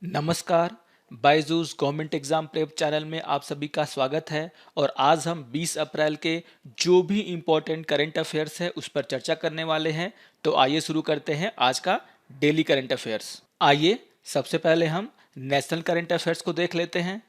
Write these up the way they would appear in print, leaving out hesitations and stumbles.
नमस्कार। Byju's government exam prep channel में आप सभी का स्वागत है। और आज हम 20 अप्रैल के जो भी इम्पोर्टेंट करंट अफेयर्स है उस पर चर्चा करने वाले हैं। तो आइए शुरू करते हैं आज का डेली करंट अफेयर्स। आइए सबसे पहले हम नेशनल करंट अफेयर्स को देख लेते हैं।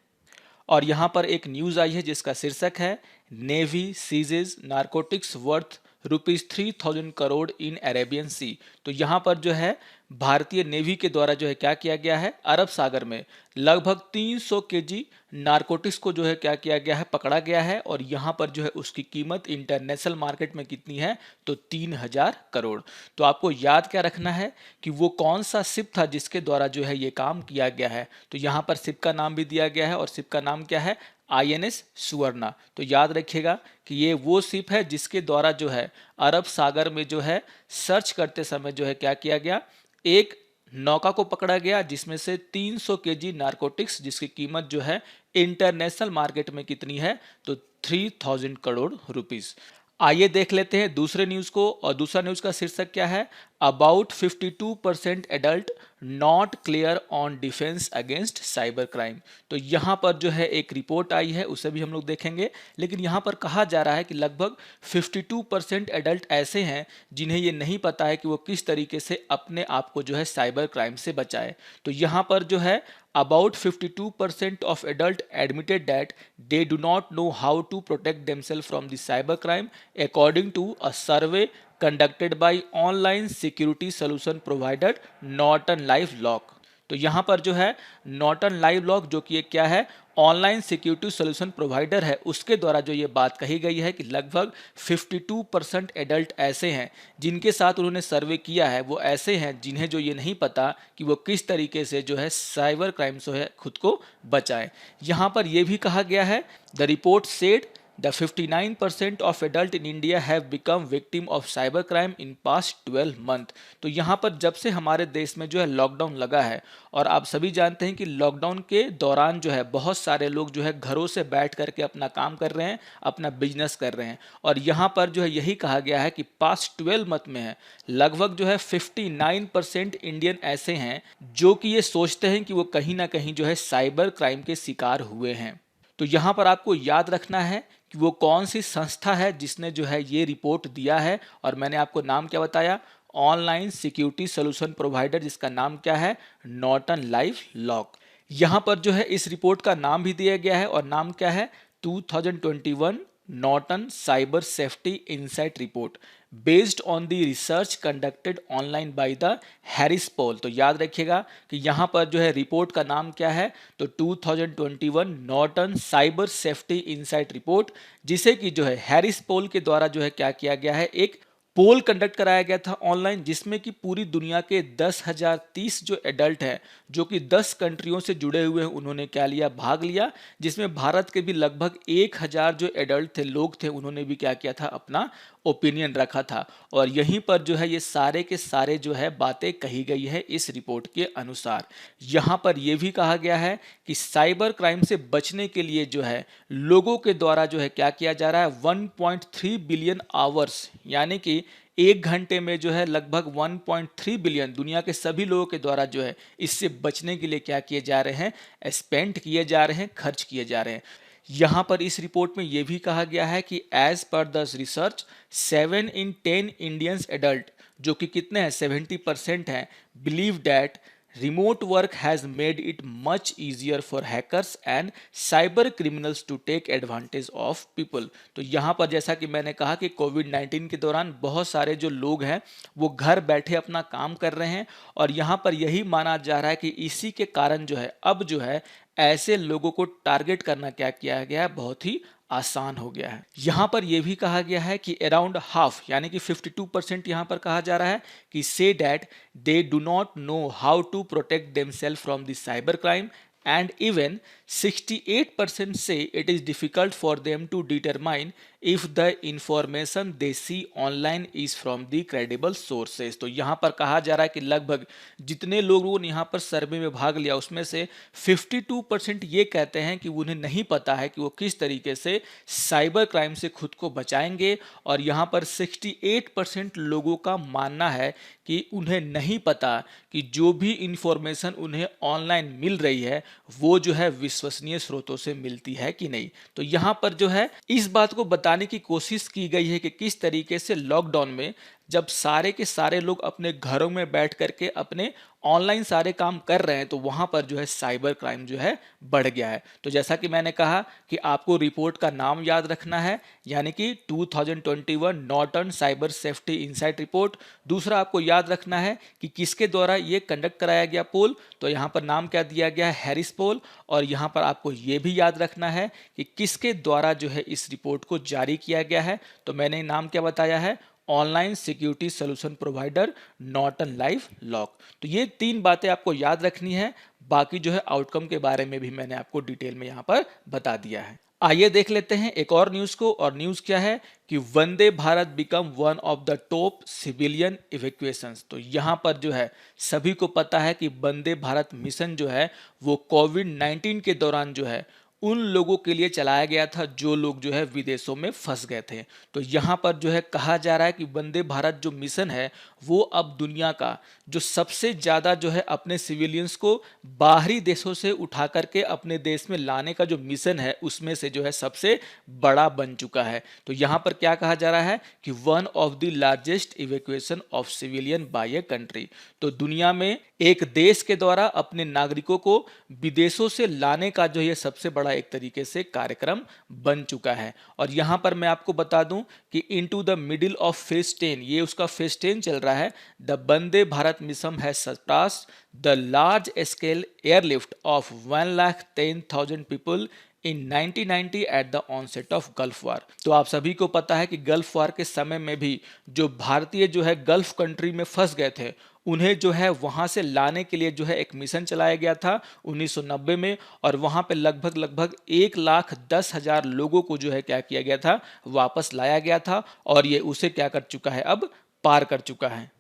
और यहाँ पर एक न्यूज़ आई है जिसका शीर्षक है navy seizes narcotics worth ₹3000 crore in Arabian Sea. तो यहाँ पर जो है भारतीय नेवी के द्वारा जो है क्या किया गया है, अरब सागर में लगभग 300 केजी नारकोटिक्स को जो है क्या किया गया है, पकड़ा गया है। और यहाँ पर जो है उसकी कीमत इंटरनेशनल मार्केट में कितनी है, तो 3000 करोड़। तो आपको याद क्या रखना है कि वो कौन सा शिप था जिसके द्वारा जो है ये काम किया गया है। तो यहाँ पर शिप का नाम भी दिया गया है और शिप का नाम क्या है, आईएनएस सुवर्णा। तो याद रखिएगा कि ये वो शिप है जिसके द्वारा जो है अरब सागर में जो है सर्च करते समय जो है क्या किया गया, एक नौका को पकड़ा गया जिसमें से 300 केजी नारकोटिक्स जिसकी कीमत जो है इंटरनेशनल मार्केट में कितनी है, तो 3000 करोड़ रुपीस। आइए देख लेते हैं दूसरे न्यूज को। और दूसरा न्यूज का शीर्षक क्या है, about 52% adult not clear on defence against cyber crime. तो यहाँ पर जो है एक रिपोर्ट आई है उसे भी हम लोग देखेंगे। लेकिन यहाँ पर कहा जा रहा है कि लगभग 52% एडल्ट ऐसे हैं जिन्हें ये नहीं पता है कि वो किस तरीके से अपने आप को जो है साइबर क्राइम से बचाए। तो यहाँ पर जो है about 52% of adult admitted that they do not know how to protect themselves from the cybercrime, according to a survey conducted by online security solution provider Norton LifeLock। तो यहाँ पर जो है नॉर्टन लाइव लॉक जो कि एक क्या है, ऑनलाइन सिक्योरिटी सोल्यूशन प्रोवाइडर है, उसके द्वारा जो ये बात कही गई है कि लगभग 52% एडल्ट ऐसे हैं जिनके साथ उन्होंने सर्वे किया है, वो ऐसे हैं जिन्हें जो ये नहीं पता कि वो किस तरीके से जो है साइबर क्राइम से है खुद को बचाएं। यहाँ पर यह भी कहा गया है, the report said The 59% of adult in India have become victim of cyber crime in past 12 month। तो यहाँ पर जब से हमारे देश में जो है लॉकडाउन लगा है, और आप सभी जानते हैं कि लॉकडाउन के दौरान जो है बहुत सारे लोग जो है घरों से बैठ करके अपना काम कर रहे हैं, अपना बिजनेस कर रहे हैं। और यहाँ पर जो है यही कहा गया है कि पास्ट 12 मंथ में है लगभग जो है 59% इंडियन ऐसे हैं जो कि ये सोचते हैं कि वो कहीं ना कहीं जो है साइबर क्राइम के शिकार हुए हैं। तो यहाँ पर आपको याद रखना है कि वो कौन सी संस्था है जिसने जो है ये रिपोर्ट दिया है। और मैंने आपको नाम क्या बताया, ऑनलाइन सिक्योरिटी सोल्यूशन प्रोवाइडर, जिसका नाम क्या है, नॉर्टन लाइफ लॉक। यहाँ पर जो है इस रिपोर्ट का नाम भी दिया गया है और नाम क्या है, 2021 Norton cyber safety insight report based on the research conducted online by the Harris Poll. तो याद रखिएगा कि यहाँ पर जो है रिपोर्ट का नाम क्या है, तो 2021 Norton cyber safety insight report, जिसे कि जो है हैरिस पोल के द्वारा जो है क्या किया गया है, एक पोल कंडक्ट कराया गया था ऑनलाइन, जिसमें कि पूरी दुनिया के 10,030 जो एडल्ट हैं जो कि 10 कंट्रियों से जुड़े हुए हैं, उन्होंने क्या लिया, भाग लिया। जिसमें भारत के भी लगभग 1000 जो एडल्ट थे, लोग थे, उन्होंने भी क्या किया था, अपना ओपिनियन रखा था। और यहीं पर जो है ये सारे के सारे जो है बातें कही गई है इस रिपोर्ट के अनुसार। यहाँ पर यह भी कहा गया है कि साइबर क्राइम से बचने के लिए जो है लोगों के द्वारा जो है क्या किया जा रहा है, 1.3 बिलियन आवर्स, यानी कि 1 घंटे में जो है लगभग 1.3 बिलियन दुनिया के सभी लोगों के द्वारा जो है इससे बचने के लिए क्या किए जा रहे हैं, स्पेंड किए जा रहे हैं, खर्च किए जा रहे हैं। यहाँ पर इस रिपोर्ट में यह भी कहा गया है कि एज पर the research 7 in 10 Indians adult, जो कि कितने हैं, 70% हैं, believe that remote work has made it much easier for hackers and cyber criminals to take advantage of people. तो यहाँ पर जैसा कि मैंने कहा कि कोविड-19 के दौरान बहुत सारे जो लोग हैं वो घर बैठे अपना काम कर रहे हैं, और यहाँ पर यही माना जा रहा है कि इसी के कारण जो है अब जो है ऐसे लोगों को टारगेट करना क्या किया गया है, बहुत ही आसान हो गया है। यहाँ पर यह भी कहा गया है कि अराउंड हाफ, यानी कि 52% यहाँ पर कहा जा रहा है कि से that they do not know how to protect themselves from the cyber crime, and even 68% say it is difficult for them to determine if the information they see online is from the credible sources. तो यहाँ पर कहा जा रहा है कि लगभग जितने लोगों ने यहाँ पर सर्वे में भाग लिया उसमें से 52% ये कहते हैं कि उन्हें नहीं पता है कि वो किस तरीके से साइबर क्राइम से खुद को बचाएंगे, और यहाँ पर 68% लोगों का मानना है कि उन्हें नहीं पता कि जो भी इंफॉर्मेशन उन्हें ऑनलाइन मिल रही है वो जो है विश्वसनीय स्रोतों से मिलती है कि नहीं। तो यहाँ पर जो है इस बात को बताने की कोशिश की गई है कि किस तरीके से लॉकडाउन में जब सारे के सारे लोग अपने घरों में बैठ करके अपने ऑनलाइन सारे काम कर रहे हैं तो वहां पर जो है साइबर क्राइम जो है बढ़ गया है। तो जैसा कि मैंने कहा कि आपको रिपोर्ट का नाम याद रखना है, यानी कि 2021 Norton cyber safety insight report. दूसरा आपको याद रखना है कि किसके द्वारा ये कंडक्ट कराया गया पोल, तो यहाँ पर नाम क्या दिया गया है, हैरिस पोल। और यहाँ पर आपको ये भी याद रखना है कि किसके द्वारा जो है इस रिपोर्ट को जारी किया गया है, तो मैंने नाम क्या बताया है, online security solution provider Norton life lock. तो ये 3 बातें आपको याद रखनी है, बाकी जो है आउटकम के बारे में भी मैंने आपको डिटेल में यहाँ पर बता दिया है। आइए देख लेते हैं एक और न्यूज को, और न्यूज क्या है कि Vande Bharat become one of the top civilian evacuations. तो यहाँ पर जो है सभी को पता है कि वंदे भारत मिशन जो है वो कोविड-19 के दौरान जो है उन लोगों के लिए चलाया गया था जो लोग जो है विदेशों में फंस गए थे। तो यहाँ पर जो है कहा जा रहा है कि वंदे भारत जो मिशन है वो अब दुनिया का जो सबसे ज़्यादा जो है अपने सिविलियंस को बाहरी देशों से उठा करके अपने देश में लाने का जो मिशन है उसमें से जो है सबसे बड़ा बन चुका है। तो यहाँ पर क्या कहा जा रहा है कि one of the largest evacuation of civilian by a country. तो दुनिया में एक देश के द्वारा अपने नागरिकों को विदेशों से लाने का जो ये सबसे बड़ा एक तरीके से कार्यक्रम बन चुका है। और यहाँ पर मैं आपको बता दूं कि into the middle of phase 10, ये उसका फेज 10 चल रहा है। The Vande Bharat mission has surpassed the large scale airlift of 1,10,000 people in 1990 at the onset of Gulf War. तो आप सभी को पता है कि गल्फ वार के समय में भी जो भारतीय जो है गल्फ कंट्री में फंस गए थे उन्हें जो है वहां से लाने के लिए जो है एक मिशन चलाया गया था 1990 में, और वहां पे लगभग 1,10,000 लोगों को जो है क्या किया गया था, वापस लाया गया था, और ये उसे क्या कर चुका है, अब पार कर चुका है।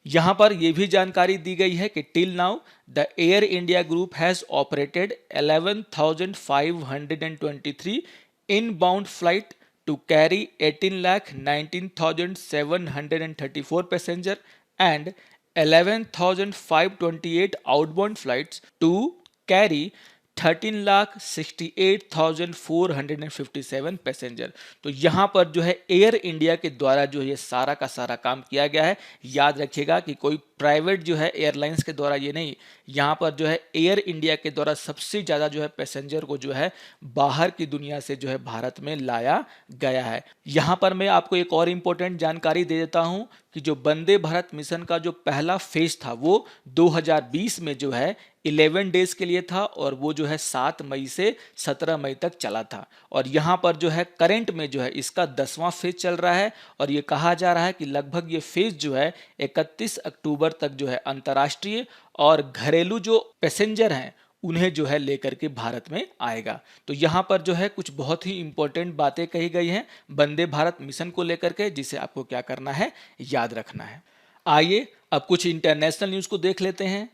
यहाँ पर यह भी जानकारी दी गई है कि till now the air India group has operated 11,523 inbound flight to carry 18,19,734 passenger and 11,528 outbound flights to carry 13,68,457 passenger. तो यहाँ पर जो है एयर इंडिया के द्वारा जो ये सारा का सारा काम किया गया है। याद रखिएगा कि कोई प्राइवेट जो है एयरलाइंस के द्वारा ये नहीं, यहाँ पर जो है एयर इंडिया के द्वारा सबसे ज़्यादा जो है पैसेंजर को जो है बाहर की दुनिया से जो है भारत में लाया गया है। यहाँ पर मैं आपको एक और इम्पोर्टेंट जानकारी दे देता हूँ कि जो वंदे भारत मिशन का जो पहला फेज था वो 2020 में जो है 11 डेज के लिए था, और वो जो है 7 मई से 17 मई तक चला था। और यहाँ पर जो है करंट में जो है इसका 10वां फेज चल रहा है, और ये कहा जा रहा है कि लगभग ये फेज जो है 31 अक्टूबर तक जो है अंतर्राष्ट्रीय और घरेलू जो पैसेंजर हैं उन्हें जो है लेकर के भारत में आएगा। तो यहाँ पर जो है कुछ बहुत ही इंपॉर्टेंट बातें कही गई हैं वंदे भारत मिशन को लेकर के, जिसे आपको क्या करना है, याद रखना है। आइए अब कुछ इंटरनेशनल न्यूज़ को देख लेते हैं।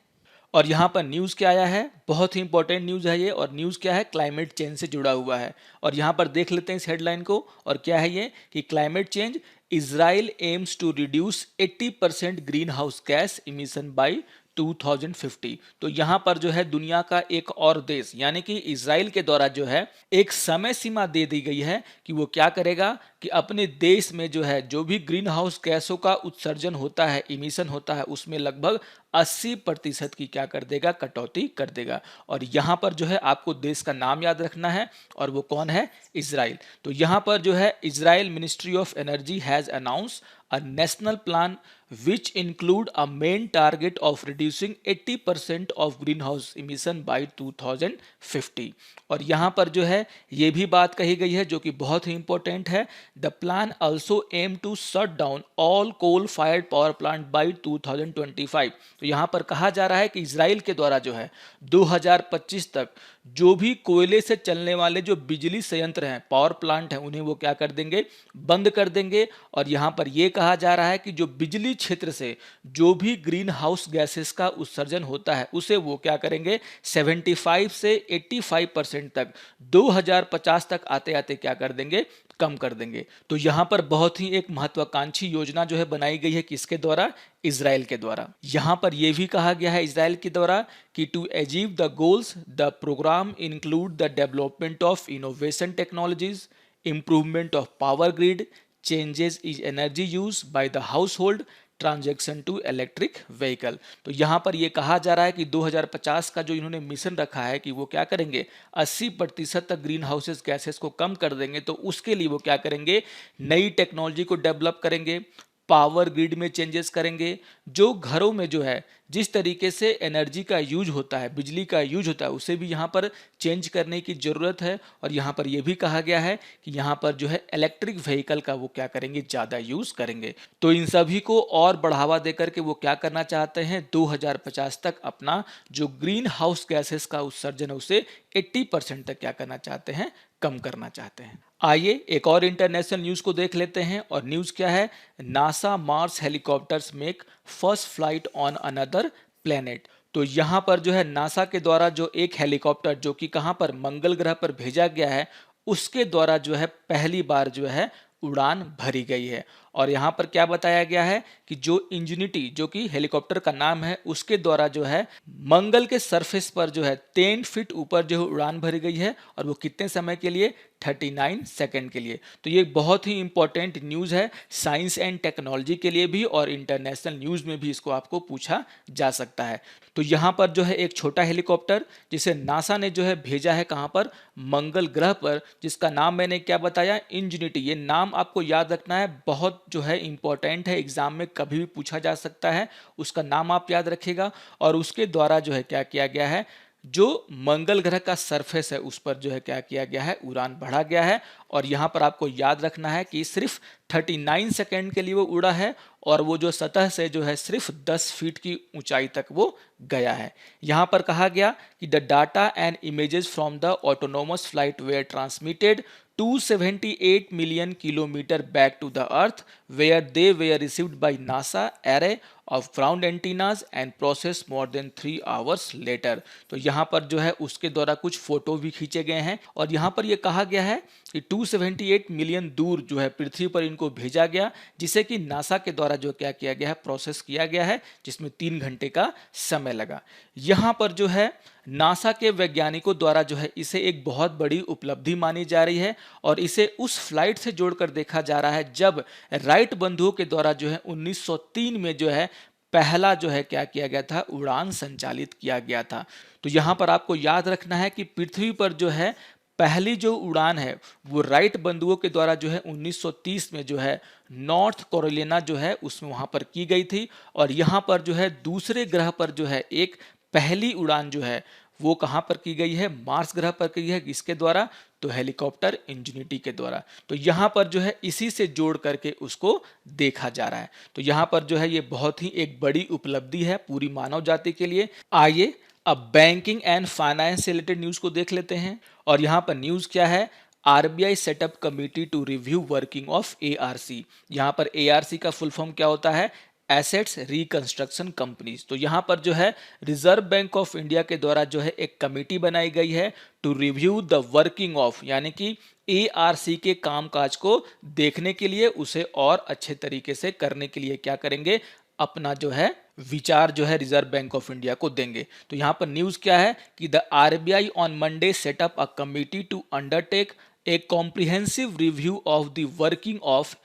और यहाँ पर न्यूज़ क्या आया है, बहुत ही इंपॉर्टेंट न्यूज़ है ये, और न्यूज़ क्या है, क्लाइमेट चेंज से जुड़ा हुआ है। और यहाँ पर देख लेते हैं इस हेडलाइन को, और क्या है ये कि climate change, Israel aims to reduce 80% green house gas emission by 2050। तो यहाँ पर जो है दुनिया का एक और देश यानी कि इजराइल के द्वारा जो है एक समय सीमा दे दी गई है कि वो क्या करेगा कि अपने देश में जो है जो भी ग्रीन हाउस गैसों का उत्सर्जन होता है, इमिशन होता है, उसमें लगभग 80% की क्या कर देगा, कटौती कर देगा। और यहाँ पर जो है आपको देश का नाम याद रखना है, और वो कौन है, इजराइल। तो यहाँ पर जो है Israel ministry of energy has announce a national plan which include a main target of reducing 80% of greenhouse emission by 2050। और यहाँ पर जो है ये भी बात कही गई है जो कि बहुत ही इंपॉर्टेंट है, the plan also aim to shut down all coal fired power plant by 2025। तो यहाँ पर कहा जा रहा है कि इजराइल के द्वारा जो है 2025 तक जो भी कोयले से चलने वाले जो बिजली संयंत्र हैं, पावर प्लांट हैं, उन्हें वो क्या कर देंगे, बंद कर देंगे। और यहाँ पर ये कहा जा रहा है कि जो बिजली क्षेत्र से जो भी ग्रीन हाउस गैसेस का उत्सर्जन होता है उसे वो क्या करेंगे, 75 से 85% तक 2050 तक आते आते क्या कर देंगे, कम कर देंगे। तो यहाँ पर बहुत ही एक महत्वाकांक्षी योजना जो है बनाई गई है, किसके द्वारा, इजराइल के द्वारा। यहाँ पर यह भी कहा गया है इजराइल के द्वारा कि to achieve the goals the programme include the development of innovation technologies, improvement of power grid, changes in energy use by the household, transaction to electric vehicle. तो यहाँ पर यह कहा जा रहा है कि 2050 का जो इन्होंने मिशन रखा है कि वो क्या करेंगे, 80% तक ग्रीन हाउसेस गैसेस को कम कर देंगे। तो उसके लिए वो क्या करेंगे, नई टेक्नोलॉजी को डेवलप करेंगे, पावर ग्रिड में चेंजेस करेंगे, जो घरों में जो है जिस तरीके से एनर्जी का यूज होता है, बिजली का यूज होता है, उसे भी यहाँ पर चेंज करने की ज़रूरत है। और यहाँ पर यह भी कहा गया है कि यहाँ पर जो है इलेक्ट्रिक व्हीकल का वो क्या करेंगे, ज़्यादा यूज़ करेंगे। तो इन सभी को और बढ़ावा देकर के वो क्या करना चाहते हैं, 2050 तक अपना जो ग्रीन हाउस गैसेस का उत्सर्जन है उसे 80% तक क्या करना चाहते हैं, कम करना चाहते हैं। आइए एक और इंटरनेशनल न्यूज़ को देख लेते हैं। और न्यूज़ क्या है, NASA Mars helicopters make first flight on another planet. तो यहाँ पर जो है नासा के द्वारा जो एक हेलीकॉप्टर जो कि कहाँ पर, मंगल ग्रह पर भेजा गया है, उसके द्वारा जो है पहली बार जो है उड़ान भरी गई है। और यहाँ पर क्या बताया गया है कि जो इंजेनिटी, जो कि हेलीकॉप्टर का नाम है, उसके द्वारा जो है मंगल के सरफेस पर जो है 10 फीट ऊपर जो उड़ान भरी गई है। और वो कितने समय के लिए, 39 सेकंड के लिए। तो ये बहुत ही इंपॉर्टेंट न्यूज़ है साइंस एंड टेक्नोलॉजी के लिए भी, और इंटरनेशनल न्यूज़ में भी इसको आपको पूछा जा सकता है। तो यहाँ पर जो है एक छोटा हेलीकॉप्टर जिसे नासा ने जो है भेजा है कहाँ पर, मंगल ग्रह पर, जिसका नाम मैंने क्या बताया, इंजेनिटी। ये नाम आपको याद रखना है, बहुत जो है इंपॉर्टेंट है, एग्जाम में कभी भी पूछा जा सकता है, उसका नाम आप याद रखिएगा। और उसके द्वारा जो है क्या किया गया है, जो मंगल ग्रह का सरफेस है उस पर जो है क्या किया गया है, उड़ान बढ़ा गया है। और यहाँ पर आपको याद रखना है कि सिर्फ 39 सेकेंड के लिए वो उड़ा है, और वो जो सतह से जो है सिर्फ 10 फीट की ऊंचाई तक वो गया है। यहाँ पर कहा गया कि the data and images from the autonomous flight were transmitted 278 million kilometer back to the earth, where they were received by NASA array of ground antennas and processed more than 3 hours later। तो यहाँ पर जो है उसके द्वारा कुछ photo भी खींचे गए हैं। और यहाँ पर यह कहा गया है कि 278 मिलियन दूर जो है पृथ्वी पर इनको भेजा गया, जिसे कि नासा के द्वारा जो क्या किया गया है, प्रोसेस किया गया है, जिसमें 3 घंटे का समय लगा। यहाँ पर जो है नासा के वैज्ञानिकों द्वारा जो है इसे एक बहुत बड़ी उपलब्धि मानी जा रही है। और इसे उस फ्लाइट से जोड़कर देखा जा रहा है जब राइट बंधुओं के द्वारा जो है 1903 में जो है पहला जो है क्या किया गया था, उड़ान संचालित किया गया था। तो यहाँ पर आपको याद रखना है कि पृथ्वी पर जो है पहली जो उड़ान है वो राइट बंधुओं के द्वारा जो है 1930 में जो है नॉर्थ कैरोलिना जो है उसमें वहाँ पर की गई थी। और यहाँ पर जो है दूसरे ग्रह पर जो है एक पहली उड़ान जो है वो कहाँ पर की गई है, मार्स ग्रह पर की है। किसके द्वारा, तो हेलीकॉप्टर इंजेनिटी के द्वारा। तो यहाँ पर जो है इसी से जोड़ करके उसको देखा जा रहा है। तो यहाँ पर जो है ये बहुत ही एक बड़ी उपलब्धि है पूरी मानव जाति के लिए। आइए अब बैंकिंग एंड फाइनेंस से रिलेटेड न्यूज़ को देख लेते हैं। और यहाँ पर न्यूज़ क्या है, RBI setup committee to review working of ARC. यहाँ पर एआरसी का फुल फॉर्म क्या होता है, एसेट्स रिकंस्ट्रक्शन कंपनीज। तो यहाँ पर जो है रिजर्व बैंक ऑफ इंडिया के द्वारा जो है एक कमेटी बनाई गई है to review the working of, यानी कि एआरसी के कामकाज को देखने के लिए, उसे और अच्छे तरीके से करने के लिए क्या करेंगे, अपना जो है विचार जो है रिजर्व बैंक ऑफ इंडिया को देंगे। तो यहाँ पर न्यूज़ क्या है कि the RBI on Monday setup a committee to undertake a comprehensive review of the working of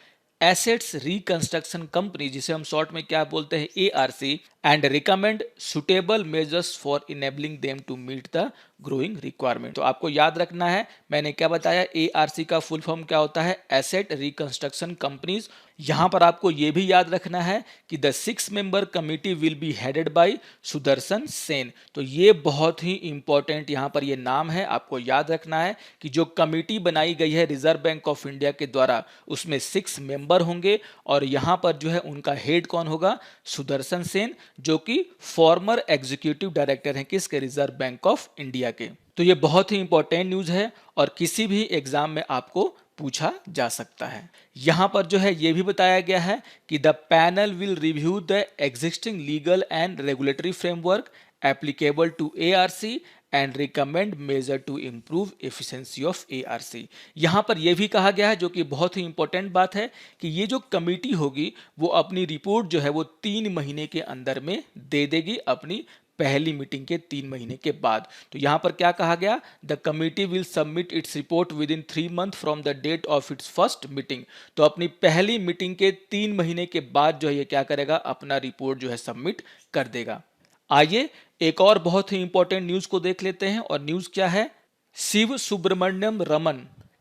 assets reconstruction company, जिसे हम शॉर्ट में क्या बोलते हैं, ARC, and recommend suitable measures for enabling them to meet the growing requirement. तो आपको याद रखना है, मैंने क्या बताया, एआरसी का फुल फॉर्म क्या होता है, एसेट रिकंस्ट्रक्शन कंपनीज। यहाँ पर आपको ये भी याद रखना है कि the 6 member committee will be headed by Sudarshan Sen. तो ये बहुत ही इंपॉर्टेंट यहाँ पर ये नाम है, आपको याद रखना है कि जो कमिटी बनाई गई है रिजर्व बैंक ऑफ इंडिया के द्वारा उसमें 6 मेंबर होंगे। और यहाँ पर जो है उनका हेड कौन होगा, सुदर्शन सेन, जो कि फॉर्मर एग्जीक्यूटिव डायरेक्टर हैं किसके, रिजर्व बैंक ऑफ इंडिया के। तो ये बहुत ही इंपॉर्टेंट न्यूज है और किसी भी एग्जाम में आपको पूछा जा सकता है। यहां पर जो है ये भी बताया गया है कि the panel will review the existing legal and regulatory framework applicable to ARC and recommend measure to improve efficiency of ARC. यहाँ पर यह भी कहा गया है, जो कि बहुत ही इंपॉर्टेंट बात है, कि ये जो कमेटी होगी वो अपनी रिपोर्ट जो है वो 3 महीने के अंदर में दे देगी, अपनी पहली मीटिंग के 3 महीने के बाद। तो यहाँ पर क्या कहा गया, the committee will submit its report within 3 month from the date of its first meeting. तो अपनी पहली मीटिंग के 3 महीने के बाद जो है ये क्या करेगा, अपना रिपोर्ट जो है सबमिट कर देगा। आइए एक और बहुत ही इंपॉर्टेंट न्यूज को देख लेते हैं, और न्यूज क्या है, Shiv Subramaniam Raman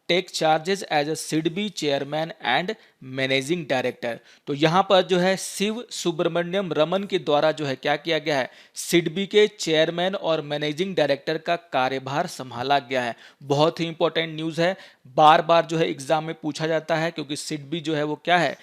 take charges as a SIDBI chairman and managing director. तो यहाँ पर जो है शिव सुब्रमण्यम रमन के द्वारा जो है क्या किया गया है, सिडबी के चेयरमैन और मैनेजिंग डायरेक्टर का कार्यभार संभाला गया है। बहुत ही इंपॉर्टेंट न्यूज है, बार बार जो है एग्जाम में पूछा जाता है, क्योंकि सिडबी जो है वो क्या है,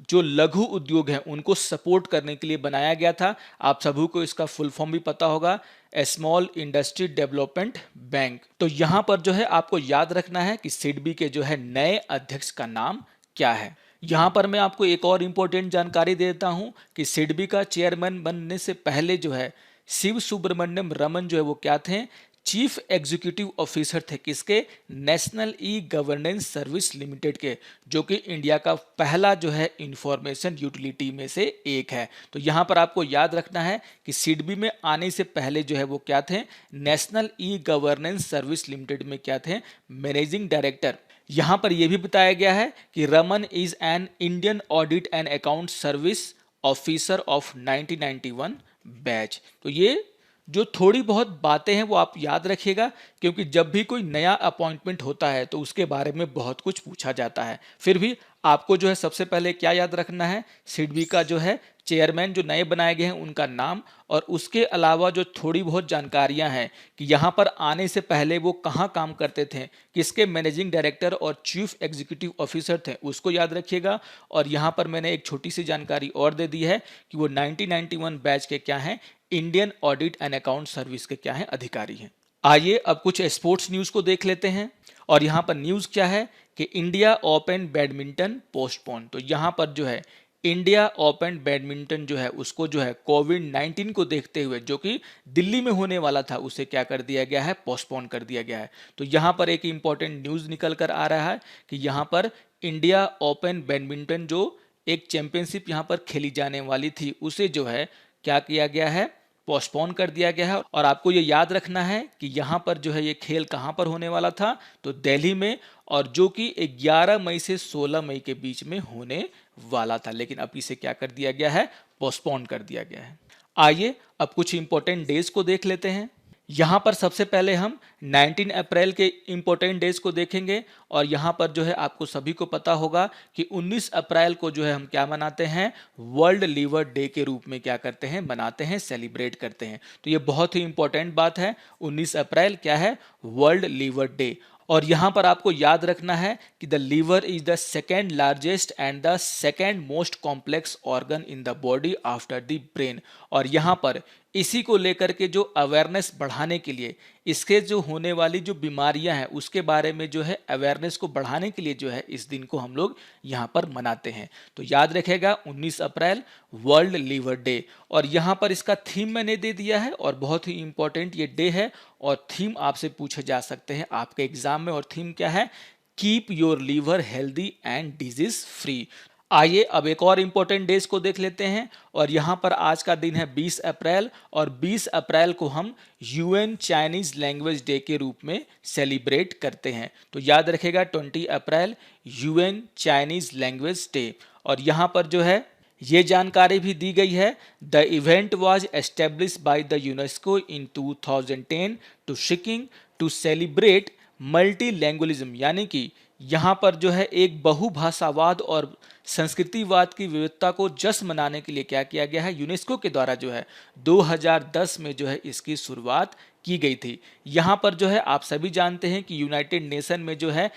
जो लघु उद्योग हैं उनको सपोर्ट करने के लिए बनाया गया था। आप सभी को इसका फुल फॉर्म भी पता होगा, स्मॉल इंडस्ट्री डेवलपमेंट बैंक। तो यहां पर जो है आपको याद रखना है कि सिडबी के जो है नए अध्यक्ष का नाम क्या है। यहां पर मैं आपको एक और इंपॉर्टेंट जानकारी देता हूं कि सिडबी का चेयरमैन बनने से पहले जो है शिव सुब्रमण्यम रमन जो है वो क्या थे, चीफ एग्जीक्यूटिव ऑफिसर थे किसके, national e governance service limited के, जो कि इंडिया का पहला जो है इंफॉर्मेशन यूटिलिटी में से एक है। तो यहाँ पर आपको याद रखना है कि सिडबी में आने से पहले जो है वो क्या थे, national e governance service limited में क्या थे, मैनेजिंग डायरेक्टर। यहाँ पर यह भी बताया गया है कि Raman is an Indian audit and account service officer of 1991 batch. तो ये जो थोड़ी बहुत बातें हैं वो आप याद रखिएगा, क्योंकि जब भी कोई नया अपॉइंटमेंट होता है तो उसके बारे में बहुत कुछ पूछा जाता है। फिर भी आपको जो है सबसे पहले क्या याद रखना है, सिडबी का जो है चेयरमैन जो नए बनाए गए हैं उनका नाम, और उसके अलावा जो थोड़ी बहुत जानकारियां हैं कि यहाँ पर आने से पहले वो कहाँ काम करते थे, किसके मैनेजिंग डायरेक्टर और चीफ एग्जीक्यूटिव ऑफिसर थे, उसको याद रखिएगा। और यहाँ पर मैंने एक छोटी सी जानकारी और दे दी है कि वो 1991 बैच के क्या हैं, Indian audit and account service के क्या हैं, अधिकारी हैं। आइए अब कुछ स्पोर्ट्स न्यूज़ को देख लेते हैं, और यहाँ पर न्यूज़ क्या है कि इंडिया ओपन बैडमिंटन पोस्टपोन। तो यहाँ पर जो है इंडिया ओपन बैडमिंटन जो है उसको जो है कोविड-19 को देखते हुए, जो कि दिल्ली में होने वाला था, उसे क्या कर दिया गया है, पोस्टपोन कर दिया गया है। तो यहाँ पर एक इंपॉर्टेंट न्यूज़ निकल कर आ रहा है कि यहाँ पर इंडिया ओपन बैडमिंटन जो एक चैंपियनशिप यहाँ पर खेली जाने वाली थी, उसे जो है क्या किया गया है, पोस्टपोन कर दिया गया है। और आपको ये याद रखना है कि यहाँ पर जो है ये खेल कहाँ पर होने वाला था, तो दिल्ली में, और जो कि 11 मई से 16 मई के बीच में होने वाला था, लेकिन अब इसे क्या कर दिया गया है, पोस्टपोन कर दिया गया है। आइए अब कुछ इंपॉर्टेंट डेज को देख लेते हैं। यहाँ पर सबसे पहले हम 19 अप्रैल के इंपॉर्टेंट डेज को देखेंगे, और यहाँ पर जो है आपको सभी को पता होगा कि 19 अप्रैल को जो है हम क्या मनाते हैं, वर्ल्ड लीवर डे के रूप में क्या करते हैं, मनाते हैं, सेलिब्रेट करते हैं। तो ये बहुत ही इंपॉर्टेंट बात है, 19 अप्रैल क्या है, वर्ल्ड लीवर डे। और यहाँ पर आपको याद रखना है कि the liver is the second largest and the second most complex organ in the body after the brain. और यहाँ पर इसी को लेकर के जो अवेयरनेस बढ़ाने के लिए, इसके जो होने वाली जो बीमारियां हैं उसके बारे में जो है अवेयरनेस को बढ़ाने के लिए जो है इस दिन को हम लोग यहाँ पर मनाते हैं। तो याद रखेगा 19 अप्रैल वर्ल्ड लीवर डे। और यहाँ पर इसका थीम मैंने दे दिया है, और बहुत ही इंपॉर्टेंट ये डे है, और थीम आपसे पूछे जा सकते हैं आपके एग्जाम में, और थीम क्या है, keep your liver healthy and disease free. आइए अब एक और इंपॉर्टेंट डेज को देख लेते हैं, और यहाँ पर आज का दिन है 20 अप्रैल, और 20 अप्रैल को हम यूएन चाइनीज लैंग्वेज डे के रूप में सेलिब्रेट करते हैं। तो याद रखेगा 20 अप्रैल यूएन चाइनीज लैंग्वेज डे। और यहाँ पर जो है ये जानकारी भी दी गई है, the event was establish by the UNESCO in 2010 to seeking to celebrate multilingualism, यानी कि यहाँ पर जो है एक बहुभाषावाद और संस्कृतिवाद की विविधता को जश्न मनाने के लिए क्या किया गया है, यूनेस्को के द्वारा जो है 2010 में जो है इसकी शुरुआत की गई थी। यहाँ पर जो है आप सभी जानते हैं कि यूनाइटेड नेशन में जो है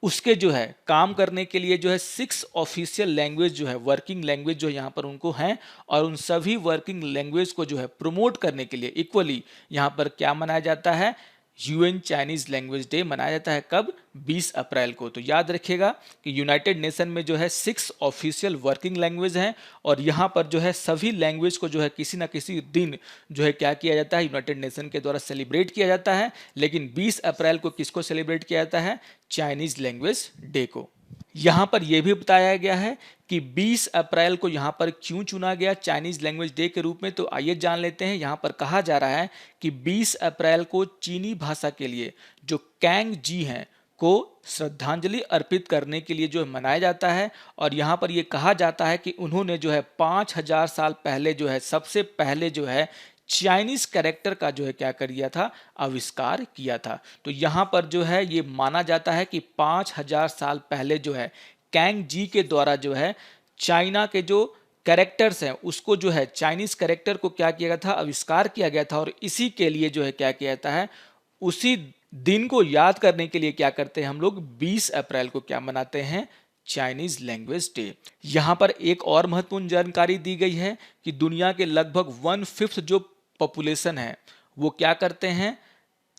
उसके जो है काम करने के लिए जो है 6 ऑफिशियल लैंग्वेज जो है, वर्किंग लैंग्वेज जो है यहाँ पर उनको हैं, और उन सभी वर्किंग लैंग्वेज को जो है प्रमोट करने के लिए इक्वली यहाँ पर क्या मनाया जाता है, यूएन चाइनीज लैंग्वेज डे मनाया जाता है। कब? 20 अप्रैल को। तो याद रखिएगा कि यूनाइटेड नेशन में जो है 6 ऑफिशियल वर्किंग लैंग्वेज हैं, और यहाँ पर जो है सभी लैंग्वेज को जो है किसी ना किसी दिन जो है क्या किया जाता है, यूनाइटेड नेशन के द्वारा सेलिब्रेट किया जाता है। लेकिन 20 अप्रैल को किसको सेलिब्रेट किया जाता है? चाइनीज लैंग्वेज डे को। यहाँ पर यह भी बताया गया है कि 20 अप्रैल को यहाँ पर क्यों चुना गया चाइनीज लैंग्वेज डे के रूप में। तो आइए जान लेते हैं। यहाँ पर कहा जा रहा है कि 20 अप्रैल को चीनी भाषा के लिए जो कैंग जी हैं को श्रद्धांजलि अर्पित करने के लिए जो मनाया जाता है। और यहाँ पर यह कहा जाता है कि उन्होंने जो है 5000 साल पहले जो है सबसे पहले जो है चाइनीज कैरेक्टर का जो है क्या कर दिया था, आविष्कार किया था। तो यहाँ पर जो है ये माना जाता है कि 5000 साल पहले जो है कैंग जी के द्वारा जो है चाइना के जो कैरेक्टर्स हैं उसको जो है चाइनीज कैरेक्टर को क्या किया गया था, आविष्कार किया गया था। और इसी के लिए जो है क्या किया जाता है, उसी दिन को याद करने के लिए क्या करते हैं हम लोग, 20 अप्रैल को क्या मनाते हैं, चाइनीज लैंग्वेज डे। यहां पर एक और महत्वपूर्ण जानकारी दी गई है कि दुनिया के लगभग 1/5 जो पॉपुलेशन है वो क्या करते हैं,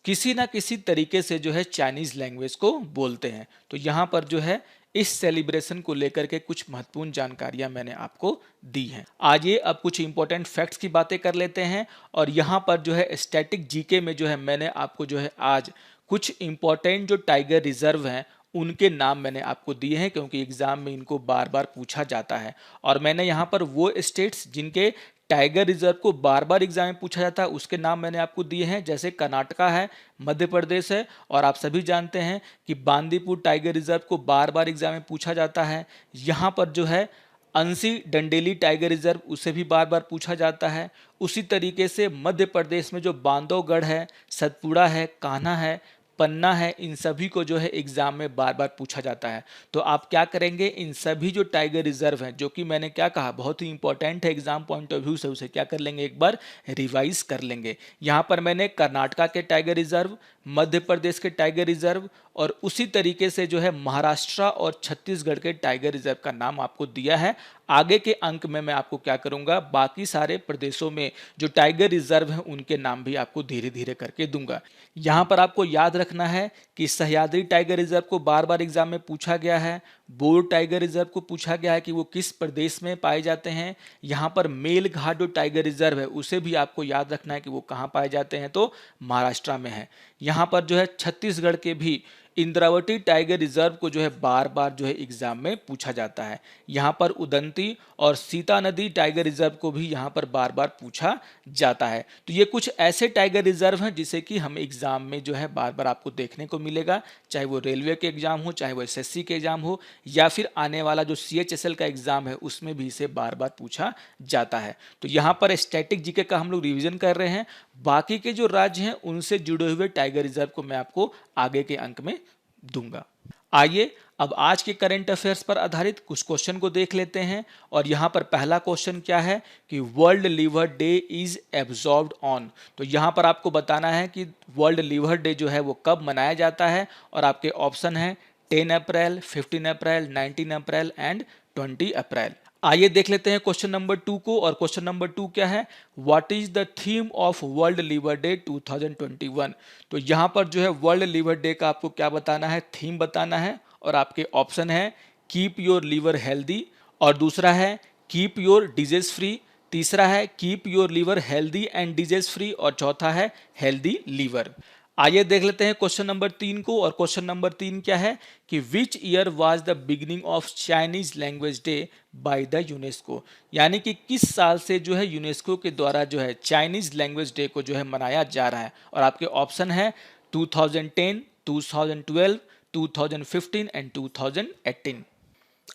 किसी ना किसी तरीके से जो है चाइनीज लैंग्वेज को बोलते हैं। तो यहाँ पर जो है इस सेलिब्रेशन को लेकर के कुछ महत्वपूर्ण जानकारियां मैंने आपको दी हैं। आइए अब कुछ इंपॉर्टेंट फैक्ट्स की बातें कर लेते हैं। और यहाँ पर जो है स्टैटिक जीके में जो है मैंने आपको जो है आज कुछ इंपॉर्टेंट जो टाइगर रिजर्व हैं उनके नाम मैंने आपको दिए हैं, क्योंकि एग्जाम में इनको बार बार पूछा जाता है। और मैंने यहाँ पर वो स्टेट्स जिनके टाइगर रिजर्व को बार बार एग्जाम में पूछा जाता है उसके नाम मैंने आपको दिए हैं, जैसे कर्नाटका है, मध्य प्रदेश है, और आप सभी जानते हैं कि बांदीपुर टाइगर रिजर्व को बार बार एग्जाम में पूछा जाता है। यहाँ पर जो है अंसी डंडेली टाइगर रिजर्व उसे भी बार बार पूछा जाता है। उसी तरीके से मध्य प्रदेश में जो बांधवगढ़ है, सतपुड़ा है, कान्हा है, पन्ना है, इन सभी को जो है एग्जाम में बार बार पूछा जाता है। तो आप क्या करेंगे, इन सभी जो टाइगर रिजर्व हैं, जो कि मैंने क्या कहा बहुत ही इंपॉर्टेंट है एग्जाम पॉइंट ऑफ व्यू से, उसे क्या कर लेंगे, एक बार रिवाइज कर लेंगे। यहाँ पर मैंने कर्नाटका के टाइगर रिजर्व, मध्य प्रदेश के टाइगर रिजर्व और उसी तरीके से जो है महाराष्ट्र और छत्तीसगढ़ के टाइगर रिजर्व का नाम आपको दिया है। आगे के अंक में मैं आपको क्या करूंगा, बाकी सारे प्रदेशों में जो टाइगर रिजर्व हैं उनके नाम भी आपको धीरे धीरे करके दूंगा। यहाँ पर आपको याद रखना है कि सह्याद्री टाइगर रिजर्व को बार बार एग्जाम में पूछा गया है, बोर टाइगर रिजर्व को पूछा गया है कि वो किस प्रदेश में पाए जाते हैं। यहाँ पर मेलघाट जो टाइगर रिजर्व है उसे भी आपको याद रखना है कि वो कहाँ पाए जाते हैं, तो महाराष्ट्र में है। यहाँ पर जो है छत्तीसगढ़ के भी इंद्रावती टाइगर रिजर्व को जो है बार बार जो है एग्जाम में पूछा जाता है। यहाँ पर उदंती और सीता नदी टाइगर रिजर्व को भी यहाँ पर बार बार पूछा जाता है। तो ये कुछ ऐसे टाइगर रिजर्व हैं जिसे कि हम एग्जाम में जो है बार बार आपको देखने को मिलेगा, चाहे वो रेलवे के एग्जाम हो, चाहे वो एसएससी के एग्जाम हो, या फिर आने वाला जो सीएचएसएल का एग्जाम है उसमें भी इसे बार बार पूछा जाता है। तो यहाँ पर स्टैटिक जीके का हम लोग रिविजन कर रहे हैं। बाकी के जो राज्य हैं उनसे जुड़े हुए टाइगर रिजर्व को मैं आपको आगे के अंक में दूंगा। आइए अब आज के करंट अफेयर्स पर आधारित कुछ क्वेश्चन को देख लेते हैं। और यहाँ पर पहला क्वेश्चन क्या है कि world liver day is absorbed on. तो यहाँ पर आपको बताना है कि वर्ल्ड लिवर डे जो है वो कब मनाया जाता है। और आपके ऑप्शन है 10 अप्रैल, 15 अप्रैल, 19 अप्रैल एंड 20 अप्रैल। आइए देख लेते हैं क्वेश्चन नंबर 2 को। और क्वेश्चन नंबर 2 क्या है, what is the theme of world liver day 2021। तो यहाँ पर जो है वर्ल्ड लिवर डे का आपको क्या बताना है, थीम बताना है। और आपके ऑप्शन है कीप योर लिवर हेल्दी, और दूसरा है कीप योर डिजीज फ्री, तीसरा है keep your liver healthy and disease free, और चौथा है हेल्दी लीवर। आइए देख लेते हैं क्वेश्चन नंबर 3 को। और क्वेश्चन नंबर 3 क्या है कि which year was the beginning of Chinese language day bye the UNESCO. यानी कि किस साल से जो है यूनेस्को के द्वारा जो है चाइनीज लैंग्वेज डे को जो है मनाया जा रहा है। और आपके ऑप्शन है 2010, 2012, 2015 एंड 2018।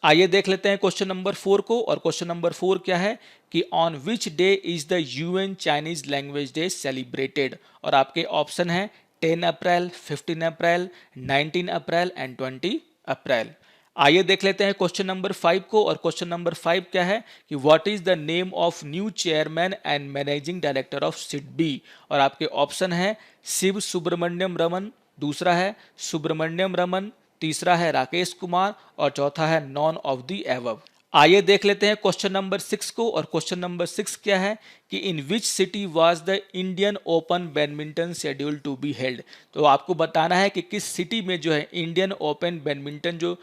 आइए देख लेते हैं क्वेश्चन नंबर 4 को। और क्वेश्चन नंबर 4 क्या है कि on which day is the UN Chinese language day celebrated. और आपके ऑप्शन है 10 अप्रैल, 15 अप्रैल, 19 अप्रैल एंड 20 अप्रैल। आइए देख लेते हैं क्वेश्चन नंबर 5 को। और क्वेश्चन नंबर 5 क्या है कि what is the name of new chairman and managing director of SIDBI. और आपके ऑप्शन है शिव सुब्रमण्यम रमन, दूसरा है सुब्रमण्यम रमन, तीसरा है राकेश कुमार और चौथा है नॉन ऑफ द एबव। आइए देख लेते हैं क्वेश्चन नंबर 6 को। और क्वेश्चन नंबर 6 क्या है कि in which city was the Indian Open badminton schedule to be held. तो आपको बताना है कि किस सिटी में जो है इंडियन ओपन बैडमिंटन जो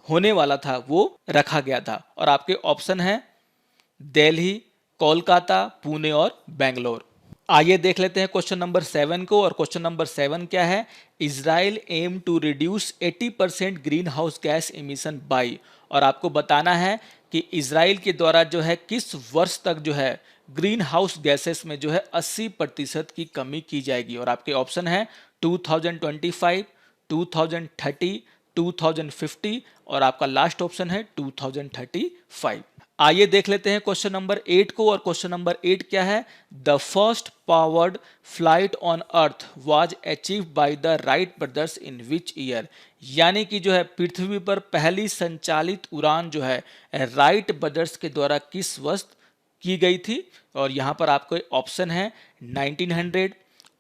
होने वाला था वो रखा गया था। और आपके ऑप्शन है दिल्ली, कोलकाता, पुणे और बेंगलोर। आइए देख लेते हैं क्वेश्चन नंबर 7 को। और क्वेश्चन नंबर 7 क्या है, Israel aim to reduce 80% green house gas emission by. और आपको बताना है कि इजराइल के द्वारा जो है किस वर्ष तक जो है ग्रीन हाउस गैसेस में जो है 80% की कमी की जाएगी। और आपके ऑप्शन है 2025, 2030, 2050 और आपका लास्ट ऑप्शन है 2035। आइए देख लेते हैं क्वेश्चन नंबर 8 को। और क्वेश्चन नंबर 8 क्या है, the first powered flight on earth was achieve by the Wright brothers in which year. यानी कि जो है पृथ्वी पर पहली संचालित उड़ान जो है राइट ब्रदर्स के द्वारा किस वर्ष की गई थी। और यहाँ पर आपको ऑप्शन है 1900,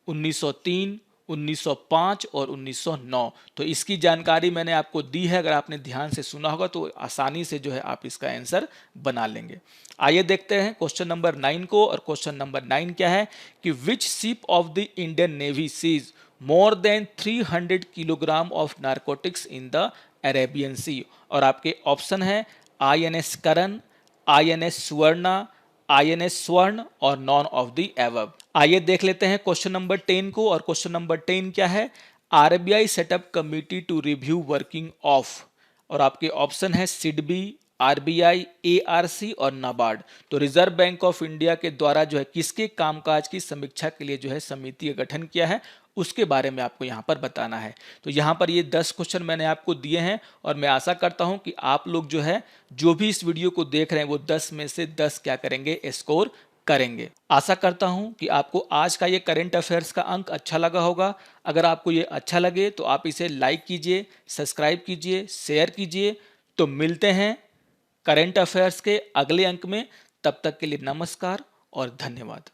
1903, 1905 और 1909। तो इसकी जानकारी मैंने आपको दी है, अगर आपने ध्यान से सुना होगा तो आसानी से जो है आप इसका आंसर बना लेंगे। आइए देखते हैं क्वेश्चन नंबर 9 को। और क्वेश्चन नंबर 9 क्या है कि which ship of the Indian Navy seize more than 300 kilogram of narcotics in the Arabian Sea. और आपके ऑप्शन है INS करण, INS सुवर्णा, INS स्वर्ण और नॉन ऑफ द एबव। आइए देख लेते हैं क्वेश्चन नंबर 10 को। और क्वेश्चन नंबर 10 क्या है, RBI setup committee to review working of. और आपके ऑप्शन है सिडबी, RBI, ARC और नाबार्ड। तो रिजर्व बैंक ऑफ इंडिया के द्वारा जो है किसके कामकाज की समीक्षा के लिए जो है समिति का गठन किया है, उसके बारे में आपको यहाँ पर बताना है। तो यहाँ पर ये 10 क्वेश्चन मैंने आपको दिए हैं और मैं आशा करता हूँ कि आप लोग जो है जो भी इस वीडियो को देख रहे हैं वो 10 में से 10 क्या करेंगे, स्कोर करेंगे। आशा करता हूं कि आपको आज का ये करंट अफेयर्स का अंक अच्छा लगा होगा। अगर आपको ये अच्छा लगे तो आप इसे लाइक कीजिए, सब्सक्राइब कीजिए, शेयर कीजिए। तो मिलते हैं करंट अफेयर्स के अगले अंक में। तब तक के लिए नमस्कार और धन्यवाद।